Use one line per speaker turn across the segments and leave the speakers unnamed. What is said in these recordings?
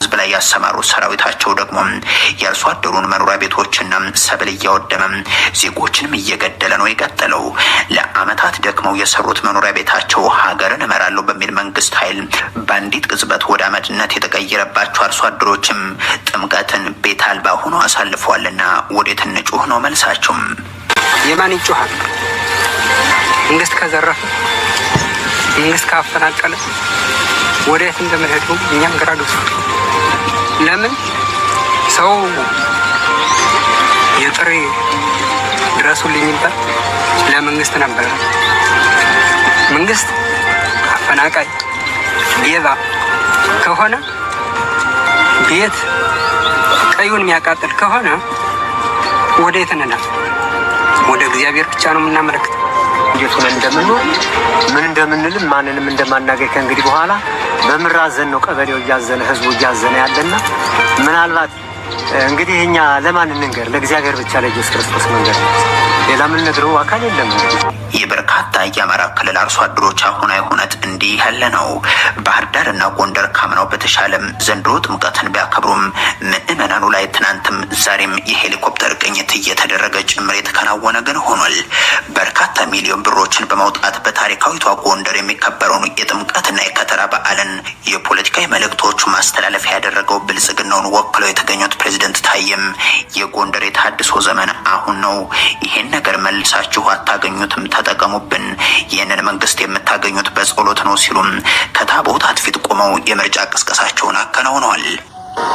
ህዝብ ላይ ያሰማሩ ሰራዊታቸው ደግሞ የአርሶ አደሩን መኖሪያ ቤቶችና ሰብል እያወደመ ዜጎችንም እየገደለ ነው የቀጠለው። ለአመታት ደክመው የሰሩት መኖሪያ ቤታቸው ሀገርን እመራለሁ በሚል መንግስት ኃይል ባንዲት ቅጽበት ወደ አመድነት የተቀየረባቸው አርሶ አደሮችም ጥምቀትን ቤት አልባ ሆኖ አሳልፈዋልና ወዴት እንጩህ ነው መልሳቸው።
የማን ይጮሃል? መንግስት ከዘረፈ መንግስት ካፈናቀለ ወዴት እንደምንሄድ እኛም ግራ ገብቶናል። ለምን ሰው የጥሪ ድረሱልኝ ይባል ለመንግስት ነበር። መንግስት አፈናቃይ ሌባ ከሆነ ቤት ቀዩን የሚያቃጥል ከሆነ ወዴት እንሄድ? ወደ እግዚአብሔር ብቻ ነው የምናመለክተው።
እንዴት ሆነ እንደምንኖር ምን እንደምንልም ማንንም እንደማናገኝ ከእንግዲህ በኋላ በምራዘን ነው ቀበሌው እያዘነ ህዝቡ እያዘነ ያለና ምናልባት እንግዲህ እኛ ለማን እንንገር? ለእግዚአብሔር ብቻ ለኢየሱስ ክርስቶስ መንገር ሌላ ምን ነግረው አካል የለም።
የበርካታ የአማራ ክልል አርሶ አደሮች አሁናዊ ሁነት እንዲህ ያለ ነው። ባህር ዳር እና ጎንደር ካምናው በተሻለም ዘንድሮ ጥምቀትን ቢያከብሩም ምዕመናኑ ላይ ትናንትም ዛሬም የሄሊኮፕተር ቅኝት እየተደረገ ጭምር የተከናወነ ግን ሆኗል። በርካታ ሚሊዮን ብሮችን በማውጣት በታሪካዊቷ ጎንደር የሚከበረውን የጥምቀትና የከተራ በዓልን የፖለቲካዊ መልእክቶቹ ማስተላለፊያ ያደረገው ብልጽግናውን ወክለው የተገኙት ፕሬዝደንት ታዬም የጎንደር የታድሶ ዘመን አሁን ነው፣ ይሄን ነገር መልሳችሁ አታገኙትም፣ ተጠቀሙብን፣ ይህንን መንግስት የምታገኙት በጸሎት ነው ሲሉም ከታቦታት ፊት ቆመው የምርጫ ቅስቀሳቸውን አከናውነዋል።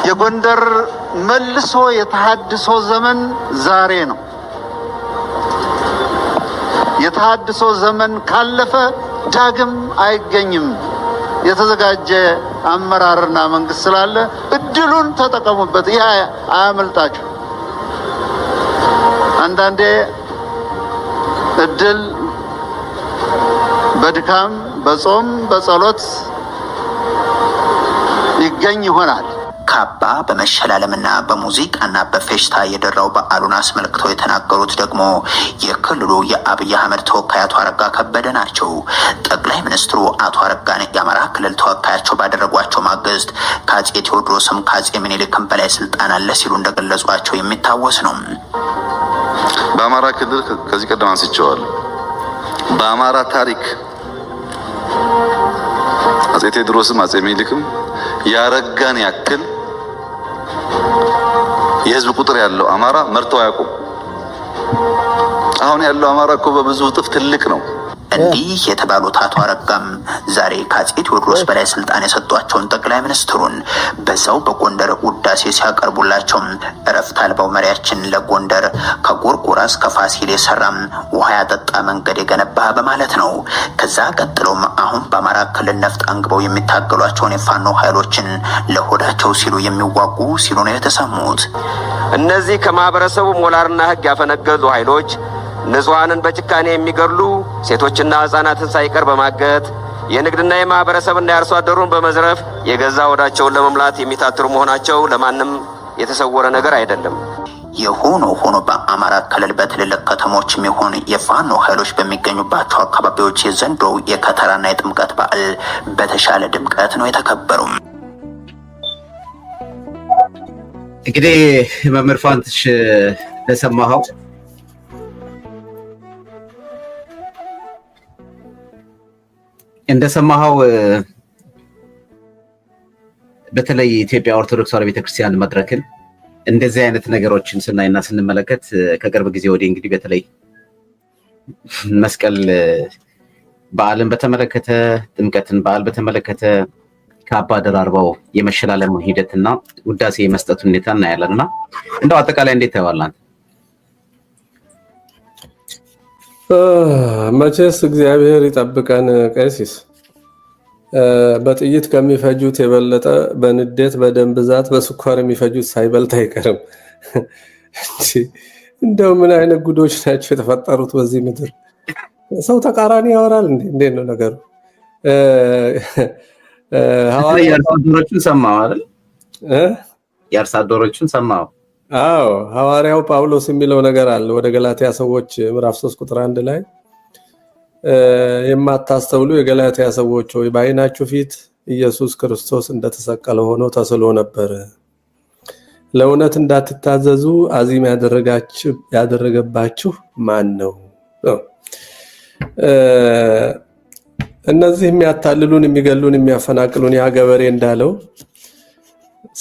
የጎንደር መልሶ የተሐድሶ ዘመን ዛሬ ነው። የተሐድሶ ዘመን ካለፈ ዳግም አይገኝም። የተዘጋጀ አመራርና መንግስት ስላለ እድሉን ተጠቀሙበት። ይሄ አያመልጣችሁ። አንዳንዴ እድል በድካም በጾም በጸሎት ይገኝ ይሆናል።
ካባ በመሸላለምና በሙዚቃና በፌሽታ የደራው በዓሉን አስመልክተው የተናገሩት ደግሞ የክልሉ የአብይ አህመድ ተወካይ አቶ አረጋ ከበደ ናቸው። ጠቅላይ ሚኒስትሩ አቶ አረጋን የአማራ ክልል ተወካያቸው ባደረጓቸው ማግስት ከአጼ ቴዎድሮስም ከአጼ ምኒልክም በላይ ስልጣን አለ ሲሉ እንደገለጿቸው የሚታወስ ነው።
በአማራ ክልል ከዚህ ቀደም አንስቼዋለሁ። በአማራ ታሪክ አጼ ቴዎድሮስም አጼ ምኒልክም ያረጋን ያክል የህዝብ ቁጥር ያለው አማራ መርተው አያውቁም። አሁን ያለው አማራ እኮ በብዙ እጥፍ ትልቅ ነው።
እንዲህ የተባሉት አቶ አረጋም ዛሬ ከአጼ ቴዎድሮስ በላይ ስልጣን የሰጧቸውን ጠቅላይ ሚኒስትሩን በዛው በጎንደር ውዳሴ ሲያቀርቡላቸው እረፍት አልባው መሪያችን ለጎንደር ከጎርጎራ እስከ ፋሲል የሰራም ውሃ ያጠጣ መንገድ የገነባ በማለት ነው። ከዛ ቀጥሎም አሁን በአማራ ክልል ነፍጥ አንግበው የሚታገሏቸውን የፋኖ ኃይሎችን ለሆዳቸው ሲሉ የሚዋጉ ሲሉ ነው የተሰሙት።
እነዚህ ከማህበረሰቡ ሞራልና ህግ ያፈነገጡ ኃይሎች ንጹሃንን በጭካኔ የሚገድሉ ሴቶችና ህፃናትን ሳይቀር በማገት የንግድና የማህበረሰብና የአርሶ አደሩን በመዝረፍ የገዛ ወዳቸውን ለመምላት የሚታትሩ መሆናቸው ለማንም የተሰወረ ነገር አይደለም።
የሆኖ ሆኖ በአማራ ክልል በትልልቅ ከተሞች የሚሆን የፋኖ ኃይሎች በሚገኙባቸው አካባቢዎች የዘንድሮው የከተራና የጥምቀት በዓል በተሻለ ድምቀት ነው የተከበሩ።
እንግዲህ መምህር ፋንትሽ ለሰማኸው እንደሰማኸው በተለይ ኢትዮጵያ ኦርቶዶክስ ተዋሕዶ ቤተክርስቲያን መድረክን እንደዚህ አይነት ነገሮችን ስናይና ስንመለከት ከቅርብ ጊዜ ወዲህ እንግዲህ በተለይ መስቀል በዓልን በተመለከተ ጥምቀትን በዓል በተመለከተ ካባ ደራርበው የመሸላለም ሂደትና ውዳሴ የመስጠት ሁኔታ እናያለንና እንደው አጠቃላይ እንዴት ታያዋላን?
መቼስ እግዚአብሔር ይጠብቀን። ቀሲስ በጥይት ከሚፈጁት የበለጠ በንዴት በደም ብዛት በስኳር የሚፈጁት ሳይበልጥ አይቀርም። እንደው ምን አይነት ጉዶች ናቸው የተፈጠሩት በዚህ ምድር? ሰው ተቃራኒ ያወራል እንዴ? እንዴት ነው ነገሩ?
የአርሶ ሰማው አይደል? የአርሶ አደሮቹን ሰማው።
አዎ ሐዋርያው ጳውሎስ የሚለው ነገር አለ ወደ ገላትያ ሰዎች ምዕራፍ 3 ቁጥር 1 ላይ የማታስተውሉ የገላትያ ሰዎች ሆይ በዓይናችሁ ፊት ኢየሱስ ክርስቶስ እንደተሰቀለ ሆኖ ተስሎ ነበር። ለእውነት እንዳትታዘዙ አዚም ያደረገባችሁ ማን ነው? እነዚህ የሚያታልሉን የሚገሉን የሚያፈናቅሉን ያ ገበሬ እንዳለው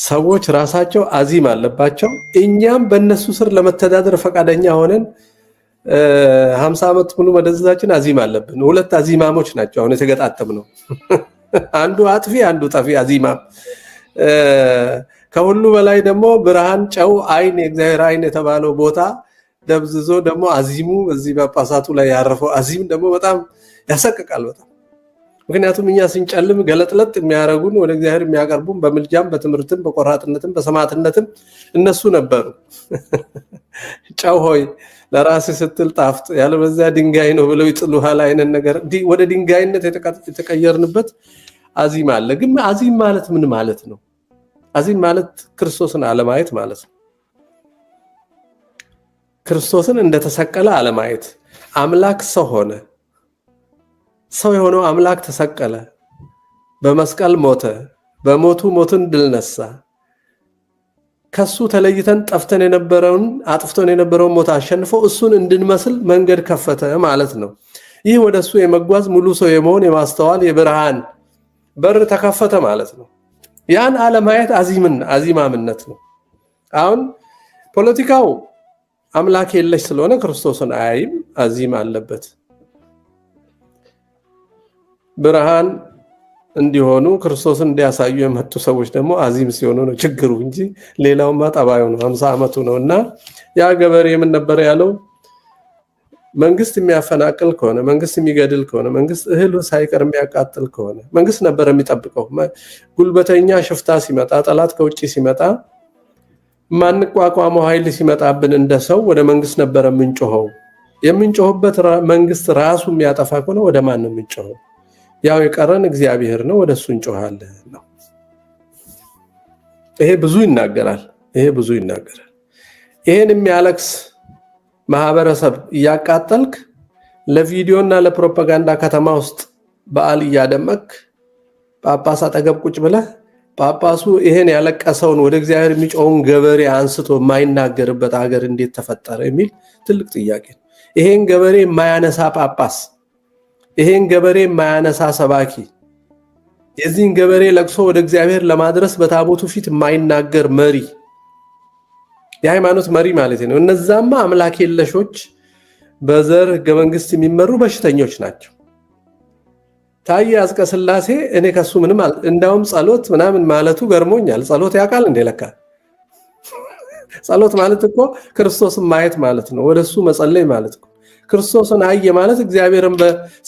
ሰዎች ራሳቸው አዚም አለባቸው። እኛም በእነሱ ስር ለመተዳደር ፈቃደኛ ሆነን 50 ዓመት ሙሉ መደዘዛችን አዚም አለብን። ሁለት አዚማሞች ናቸው አሁን የተገጣጠምነው። አንዱ አጥፊ አንዱ ጠፊ አዚማም። ከሁሉ በላይ ደግሞ ብርሃን ጨው አይን የእግዚአብሔር አይን የተባለው ቦታ ደብዝዞ ደግሞ አዚሙ እዚህ በጳጳሳቱ ላይ ያረፈው አዚም ደግሞ በጣም ያሰቅቃል በጣም። ምክንያቱም እኛ ስንጨልም ገለጥለጥ የሚያረጉን ወደ እግዚአብሔር የሚያቀርቡን በምልጃም በትምህርትም በቆራጥነትም በሰማዕትነትም እነሱ ነበሩ። ጨው ሆይ ለራስህ ስትል ጣፍጥ ያለበዚያ ድንጋይ ነው ብለው ይጥሉሃል አይነት ነገር ወደ ድንጋይነት የተቀየርንበት አዚም አለ። ግን አዚም ማለት ምን ማለት ነው? አዚም ማለት ክርስቶስን አለማየት ማለት ነው። ክርስቶስን እንደተሰቀለ አለማየት። አምላክ ሰው ሆነ። ሰው የሆነው አምላክ ተሰቀለ፣ በመስቀል ሞተ፣ በሞቱ ሞትን ድል ነሳ። ከሱ ተለይተን ጠፍተን የነበረውን አጥፍተን የነበረውን ሞት አሸንፎ እሱን እንድንመስል መንገድ ከፈተ ማለት ነው። ይህ ወደሱ የመጓዝ ሙሉ ሰው የመሆን የማስተዋል የብርሃን በር ተከፈተ ማለት ነው። ያን አለማየት አዚማምነት ነው። አሁን ፖለቲካው አምላክ የለሽ ስለሆነ ክርስቶስን አያይም፣ አዚም አለበት። ብርሃን እንዲሆኑ ክርስቶስን እንዲያሳዩ የመጡ ሰዎች ደግሞ አዚም ሲሆኑ ነው ችግሩ እንጂ ሌላውማ ጠባዩ ነው። 50 ዓመቱ ነውና ያ ገበሬ ምን ነበር ያለው? መንግስት የሚያፈናቅል ከሆነ መንግስት የሚገድል ከሆነ መንግስት እህል ሳይቀር የሚያቃጥል ከሆነ መንግስት ነበር የሚጠብቀው። ጉልበተኛ ሽፍታ ሲመጣ ጠላት ከውጪ ሲመጣ ማንቋቋመው ኃይል ሲመጣብን እንደ ሰው ወደ መንግስት ነበር የምንጮኸው። የምንጮህበት መንግስት ራሱ የሚያጠፋ ከሆነ ወደ ማን ነው የምንጮኸው? ያው የቀረን እግዚአብሔር ነው፣ ወደሱ እንጮሃለን ነው። ይሄ ብዙ ይናገራል። ይሄን የሚያለቅስ ማህበረሰብ እያቃጠልክ ለቪዲዮና ለፕሮፓጋንዳ ከተማ ውስጥ በዓል እያደመክ ጳጳስ አጠገብ ቁጭ ብለህ ጳጳሱ ይሄን ያለቀሰውን ወደ እግዚአብሔር የሚጮውን ገበሬ አንስቶ የማይናገርበት ሀገር እንዴት ተፈጠረ የሚል ትልቅ ጥያቄ ነው። ይሄን ገበሬ የማያነሳ ጳጳስ፣ ይሄን ገበሬ የማያነሳ ሰባኪ፣ የዚህን ገበሬ ለቅሶ ወደ እግዚአብሔር ለማድረስ በታቦቱ ፊት የማይናገር መሪ፣ የሃይማኖት መሪ ማለት ነው። እነዛማ አምላክ የለሾች በዘር ህገ መንግስት የሚመሩ በሽተኞች ናቸው። ታዬ አጽቀሥላሴ እኔ ከሱ ምንም እንዳውም ጸሎት ምናምን ማለቱ ገርሞኛል። ጸሎት ያውቃል እንዴ? ለካ ጸሎት ማለት እኮ ክርስቶስን ማየት ማለት ነው። ወደሱ መጸለይ ማለት ነው። ክርስቶስን አየ ማለት እግዚአብሔርን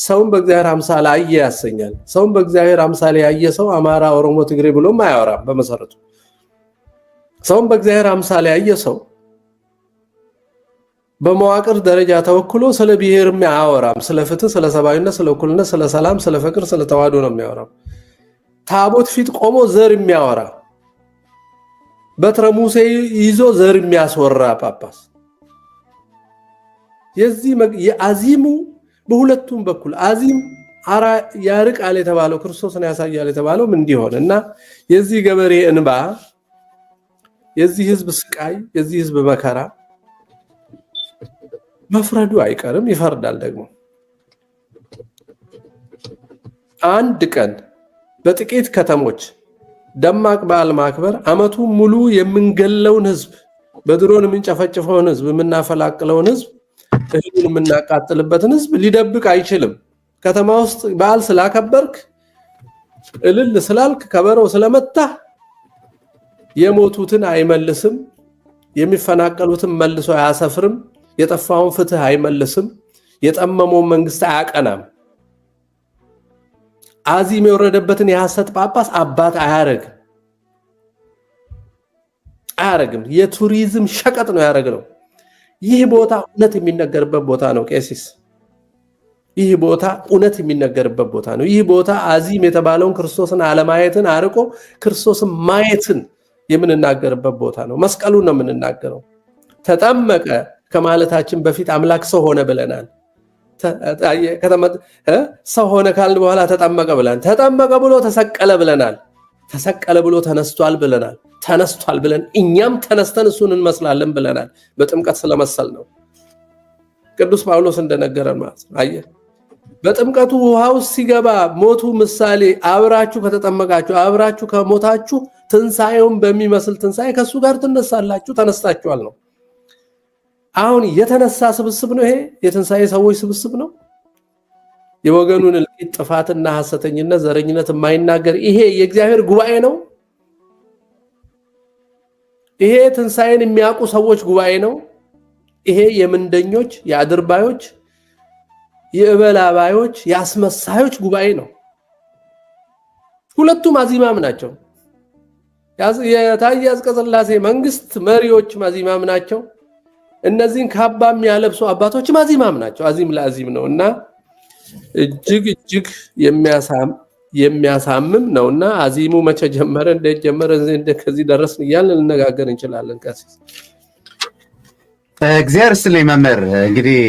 ሰውን በእግዚአብሔር አምሳል አየ ያሰኛል። ሰውን በእግዚአብሔር አምሳል ያየ ሰው አማራ፣ ኦሮሞ፣ ትግሬ ብሎም አያወራም። በመሰረቱ ሰውን በእግዚአብሔር አምሳል ያየ ሰው በመዋቅር ደረጃ ተወክሎ ስለ ብሔርም አያወራም። ስለ ፍትህ፣ ስለ ሰብአዊነት፣ ስለ እኩልነት፣ ስለ ሰላም፣ ስለ ፍቅር፣ ስለ ተዋህዶ ነው የሚያወራው። ታቦት ፊት ቆሞ ዘር የሚያወራ በትረ ሙሴ ይዞ ዘር የሚያስወራ ጳጳስ። የዚህ የአዚሙ በሁለቱም በኩል አዚም ያርቃል የተባለው ክርስቶስን ያሳያል የተባለው ምን እንዲሆን እና የዚህ ገበሬ እንባ፣ የዚህ ህዝብ ስቃይ፣ የዚህ ህዝብ መከራ መፍረዱ አይቀርም፣ ይፈርዳል ደግሞ። አንድ ቀን በጥቂት ከተሞች ደማቅ በዓል ማክበር አመቱ ሙሉ የምንገለውን ህዝብ፣ በድሮን የምንጨፈጭፈውን ህዝብ፣ የምናፈላቅለውን ህዝብ፣ እህሉን የምናቃጥልበትን ህዝብ ሊደብቅ አይችልም። ከተማ ውስጥ በዓል ስላከበርክ እልል ስላልክ ከበሮ ስለመታ የሞቱትን አይመልስም፣ የሚፈናቀሉትን መልሶ አያሰፍርም፣ የጠፋውን ፍትህ አይመልስም፣ የጠመመውን መንግስት አያቀናም። አዚም የወረደበትን የሐሰት ጳጳስ አባት አያረግም። የቱሪዝም ሸቀጥ ነው ያደረገው። ይህ ቦታ እውነት የሚነገርበት ቦታ ነው። ቄሲስ፣ ይህ ቦታ እውነት የሚነገርበት ቦታ ነው። ይህ ቦታ አዚም የተባለውን ክርስቶስን አለማየትን አርቆ ክርስቶስን ማየትን የምንናገርበት ቦታ ነው። መስቀሉን ነው የምንናገረው። ተጠመቀ ከማለታችን በፊት አምላክ ሰው ሆነ ብለናል። ሰው ሆነ ካልን በኋላ ተጠመቀ ብለን ተጠመቀ ብሎ ተሰቀለ ብለናል። ተሰቀለ ብሎ ተነስቷል ብለናል። ተነስቷል ብለን እኛም ተነስተን እሱን እንመስላለን ብለናል። በጥምቀት ስለመሰል ነው። ቅዱስ ጳውሎስ እንደነገረን ማለት ነው። አየህ በጥምቀቱ ውሃው ሲገባ ሞቱ ምሳሌ አብራችሁ ከተጠመቃችሁ አብራችሁ ከሞታችሁ ትንሳኤውን በሚመስል ትንሳኤ ከሱ ጋር ትነሳላችሁ ተነስታችኋል ነው። አሁን የተነሳ ስብስብ ነው ይሄ የትንሳኤ ሰዎች ስብስብ ነው። የወገኑን እልቂት ጥፋትና ሐሰተኝነት ዘረኝነት የማይናገር ይሄ የእግዚአብሔር ጉባኤ ነው። ይሄ ትንሳኤን የሚያውቁ ሰዎች ጉባኤ ነው። ይሄ የምንደኞች የአድርባዮች የእበላባዮች የአስመሳዮች ጉባኤ ነው። ሁለቱም አዚማም ናቸው። የታዬ አጽቀሥላሴ መንግስት መሪዎች አዚማም ናቸው። እነዚህን ካባ የሚያለብሱ አባቶች አዚማም ናቸው። አዚም ለአዚም ነውና እጅግ የሚያሳምም ነውና አዚሙ መቼ ጀመረ እንዴት ጀመረ ከዚህ ደረስን እያልን ልነጋገር እንችላለን። ቀሲስ
እግዚአብሔር ይስጥልኝ መምህር እንግዲህ